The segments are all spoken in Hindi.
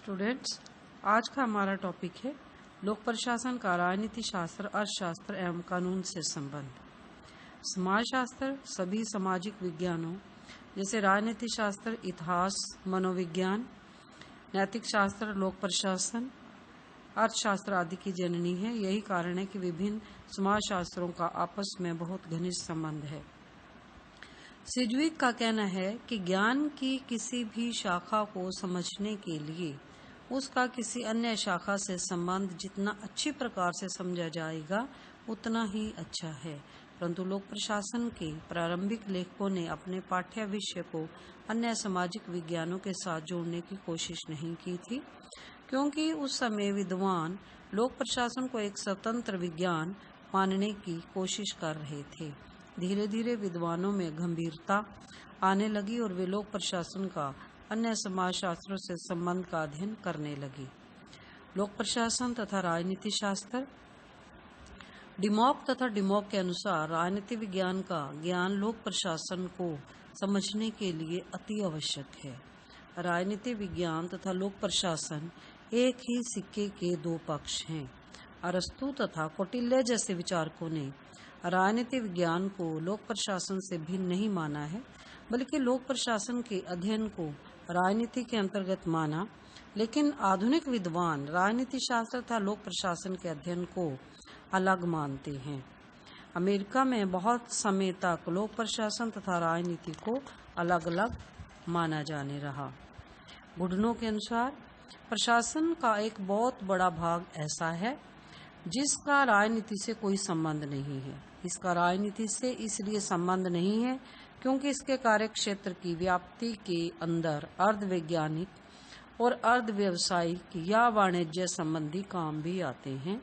स्टूडेंट्स, आज का हमारा टॉपिक है लोक प्रशासन का राजनीति शास्त्र, अर्थशास्त्र एवं कानून से संबंध। समाज शास्त्र सभी सामाजिक विज्ञानों जैसे राजनीति शास्त्र, इतिहास, मनोविज्ञान, नैतिक शास्त्र, लोक प्रशासन, अर्थशास्त्र आदि की जननी है। यही कारण है कि विभिन्न समाज शास्त्रों का आपस में बहुत घनिष्ठ संबंध है। सिजविक का कहना है कि ज्ञान की किसी भी शाखा को समझने के लिए उसका किसी अन्य शाखा से संबंध जितना अच्छी प्रकार से समझा जाएगा उतना ही अच्छा है। परंतु लोक प्रशासन के प्रारंभिक लेखकों ने अपने पाठ्य विषय को अन्य सामाजिक विज्ञानों के साथ जोड़ने की कोशिश नहीं की थी, क्योंकि उस समय विद्वान लोक प्रशासन को एक स्वतंत्र विज्ञान मानने की कोशिश कर रहे थे। धीरे धीरे विद्वानों में गंभीरता आने लगी और वे लोक प्रशासन का अन्य समाज शास्त्रों से संबंध का अध्ययन करने लगे। लोक प्रशासन तथा राजनीति शास्त्र। डिमॉक तथा डिमॉक के अनुसार राजनीति विज्ञान का ज्ञान लोक प्रशासन को समझने के लिए अति आवश्यक है। राजनीति विज्ञान तथा लोक प्रशासन एक ही सिक्के के दो पक्ष हैं। अरस्तु तथा कौटिल्य जैसे विचारकों ने राजनीति विज्ञान को लोक प्रशासन से भिन्न नहीं माना है, बल्कि लोक प्रशासन के अध्ययन को राजनीति के अंतर्गत माना। लेकिन आधुनिक विद्वान राजनीति शास्त्र तथा लोक प्रशासन के अध्ययन को अलग मानते हैं। अमेरिका में बहुत समय तक लोक प्रशासन तथा राजनीति को अलग अलग माना जाने रहा। गुडनो के अनुसार प्रशासन का एक बहुत बड़ा भाग ऐसा है जिसका राजनीति से कोई संबंध नहीं है। इसका राजनीति से इसलिए संबंध नहीं है क्योंकि इसके कार्य क्षेत्र की व्याप्ति के अंदर अर्ध वैज्ञानिक और अर्ध व्यावसायिक या वाणिज्य संबंधी काम भी आते हैं,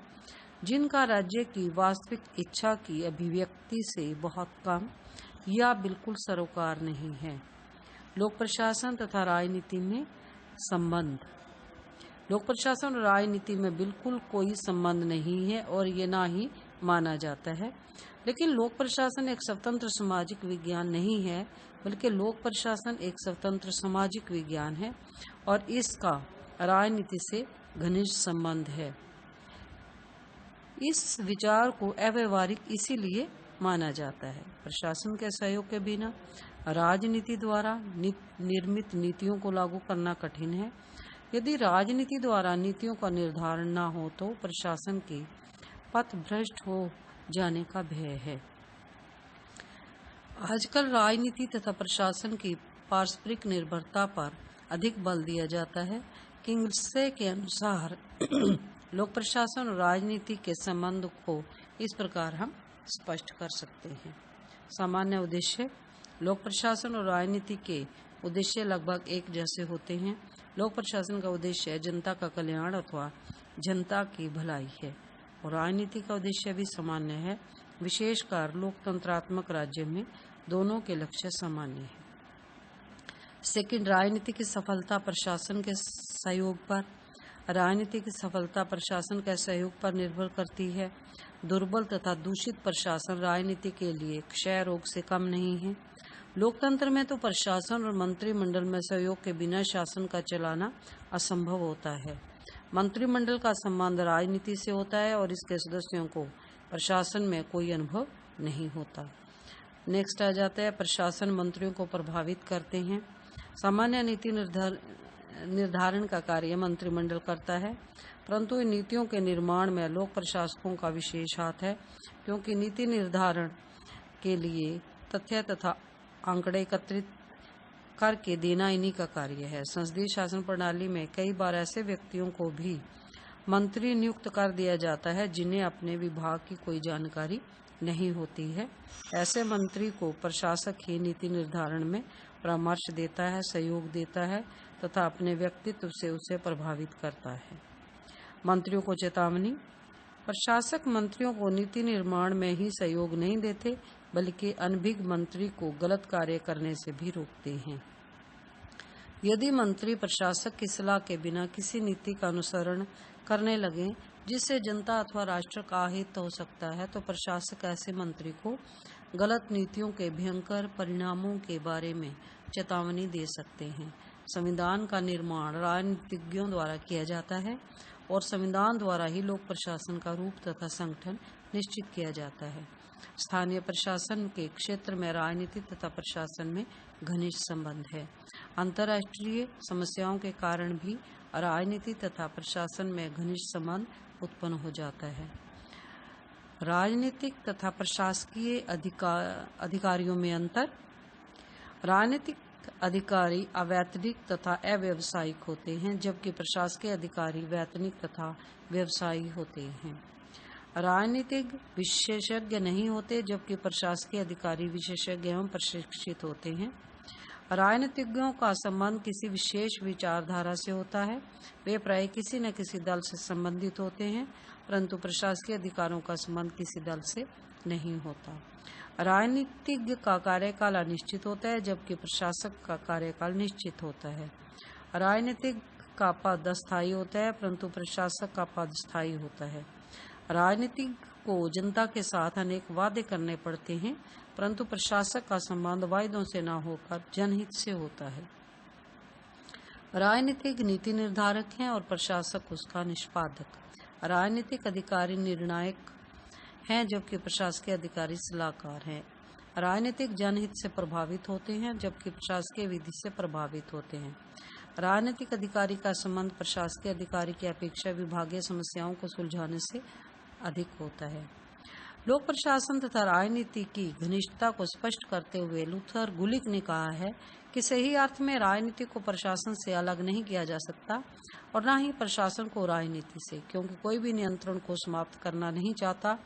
जिनका राज्य की वास्तविक इच्छा की अभिव्यक्ति से बहुत कम या बिल्कुल सरोकार नहीं है। लोक प्रशासन तथा राजनीति में संबंध। लोक प्रशासन और राजनीति में बिल्कुल कोई संबंध नहीं है और ये ना ही माना जाता है। लेकिन लोक प्रशासन एक स्वतंत्र सामाजिक विज्ञान नहीं है, बल्कि लोक प्रशासन एक स्वतंत्र सामाजिक विज्ञान है और इसका राजनीति से घनिष्ठ संबंध है। इस विचार को अव्यवहारिक इसीलिए माना जाता है। प्रशासन के सहयोग के बिना राजनीति द्वारा निर्मित नीतियों को लागू करना कठिन है। यदि राजनीति द्वारा नीतियों का निर्धारण न हो तो प्रशासन के पथ भ्रष्ट हो जाने का भय है। आजकल राजनीति तथा प्रशासन की पारस्परिक निर्भरता पर अधिक बल दिया जाता है। किंग्सले के अनुसार लोक प्रशासन और राजनीति के संबंध को इस प्रकार हम स्पष्ट कर सकते हैं। सामान्य उद्देश्य। लोक प्रशासन और राजनीति के उद्देश्य लगभग एक जैसे होते हैं। लोक प्रशासन का उद्देश्य जनता का कल्याण अथवा जनता की भलाई है और राजनीति का उद्देश्य भी सामान्य है। विशेषकर लोकतंत्रात्मक राज्य में दोनों के लक्ष्य सामान्य है। सेकंड, राजनीति की सफलता प्रशासन के सहयोग पर। राजनीति की सफलता प्रशासन के सहयोग पर निर्भर करती है। दुर्बल तथा दूषित प्रशासन राजनीति के लिए क्षय रोग से कम नहीं है। लोकतंत्र में तो प्रशासन और मंत्रिमंडल में सहयोग के बिना शासन का चलाना असंभव होता है। मंत्रिमंडल का संबंध राजनीति से होता है और इसके सदस्यों को प्रशासन में कोई अनुभव नहीं होता। नेक्स्ट आ जाता है, प्रशासन मंत्रियों को प्रभावित करते हैं। सामान्य नीति निर्धारण का कार्य मंत्रिमंडल करता है, परंतु इन नीतियों के निर्माण में लोक प्रशासकों का विशेष हाथ है, क्योंकि नीति निर्धारण के लिए तथ्य तथा आंकड़े एकत्रित करके देना इन्हीं का कार्य है। संसदीय शासन प्रणाली में कई बार ऐसे व्यक्तियों को भी मंत्री नियुक्त कर दिया जाता है जिन्हें अपने विभाग की कोई जानकारी नहीं होती है। ऐसे मंत्री को प्रशासक ही नीति निर्धारण में परामर्श देता है, सहयोग देता है तथा अपने व्यक्तित्व से उसे प्रभावित करता है। मंत्रियों को चेतावनी। प्रशासक मंत्रियों को नीति निर्माण में ही सहयोग नहीं देते, बल्कि अनभिज्ञ मंत्री को गलत कार्य करने से भी रोकते हैं। यदि मंत्री प्रशासक की सलाह के बिना किसी नीति का अनुसरण करने लगे जिससे जनता अथवा राष्ट्र का हित हो सकता है, तो प्रशासक ऐसे मंत्री को गलत नीतियों के भयंकर परिणामों के बारे में चेतावनी दे सकते हैं। संविधान का निर्माण राजनीतिज्ञों द्वारा किया जाता है और संविधान द्वारा ही लोक प्रशासन का रूप तथा संगठन निश्चित किया जाता है। स्थानीय प्रशासन के क्षेत्र में राजनीति तथा प्रशासन में घनिष्ठ संबंध है। अंतर्राष्ट्रीय समस्याओं के कारण भी राजनीति तथा प्रशासन में घनिष्ठ संबंध उत्पन्न हो जाता है। राजनीतिक तथा प्रशासकीय अधिकारियों में अंतर। राजनीतिक अधिकारी अवैतनिक तथा अव्यावसायिक होते हैं, जबकि प्रशासकीय अधिकारी वैतनिक तथा व्यवसायी होते हैं। राजनीतिक विशेषज्ञ नहीं होते, जबकि प्रशासकीय अधिकारी विशेषज्ञ एवं प्रशिक्षित होते हैं। राजनीतिज्ञों का संबंध किसी विशेष विचारधारा से होता है। वे प्राय किसी न किसी दल से संबंधित होते हैं, परंतु प्रशासकीय अधिकारियों का संबंध किसी दल से नहीं होता। राजनीतिज्ञ का कार्यकाल अनिश्चित होता है, जबकि प्रशासक का कार्यकाल निश्चित होता है। राजनीतिज्ञ का पद अस्थायी होता है, परंतु प्रशासक का पद स्थायी होता है। राजनीतिज्ञ को जनता के साथ अनेक वादे करने पड़ते हैं, परंतु प्रशासक का संबंध वायदों से न होकर जनहित से होता है। राजनीतिज्ञ नीति निर्धारक हैं और प्रशासक उसका निष्पादक। राजनीतिक अधिकारी निर्णायक हैं, जबकि प्रशासकीय अधिकारी सलाहकार हैं। राजनीतिक जनहित से प्रभावित होते हैं, जबकि प्रशासकीय विधि से प्रभावित होते हैं। राजनीतिक अधिकारी का संबंध प्रशासकीय अधिकारी की अपेक्षा विभागीय समस्याओं को सुलझाने से अधिक होता है। लोक प्रशासन तथा राजनीति की घनिष्ठता को स्पष्ट करते हुए लूथर गुलिक ने कहा है कि सही अर्थ में राजनीति को प्रशासन से अलग नहीं किया जा सकता और न ही प्रशासन को राजनीति से, क्योंकि कोई भी नियंत्रण को समाप्त करना नहीं चाहता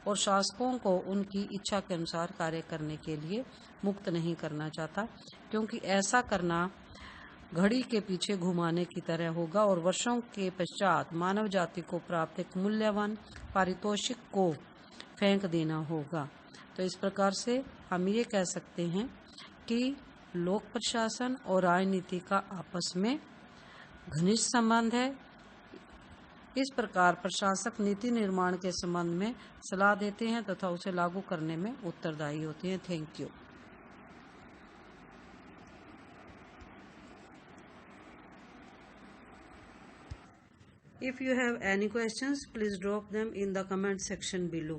और शासकों को उनकी इच्छा के अनुसार कार्य करने के लिए मुक्त नहीं करना चाहता, क्योंकि ऐसा करना घड़ी के पीछे घुमाने की तरह होगा और वर्षों के पश्चात मानव जाति को प्राप्त एक मूल्यवान पारितोषिक को फेंक देना होगा। तो इस प्रकार से हम ये कह सकते हैं कि लोक प्रशासन और राजनीति का आपस में घनिष्ठ संबंध है। इस प्रकार प्रशासक नीति निर्माण के संबंध में सलाह देते हैं तथा उसे लागू करने में उत्तरदायी होते हैं। Thank you. If you have any questions, please drop them in the comment section below.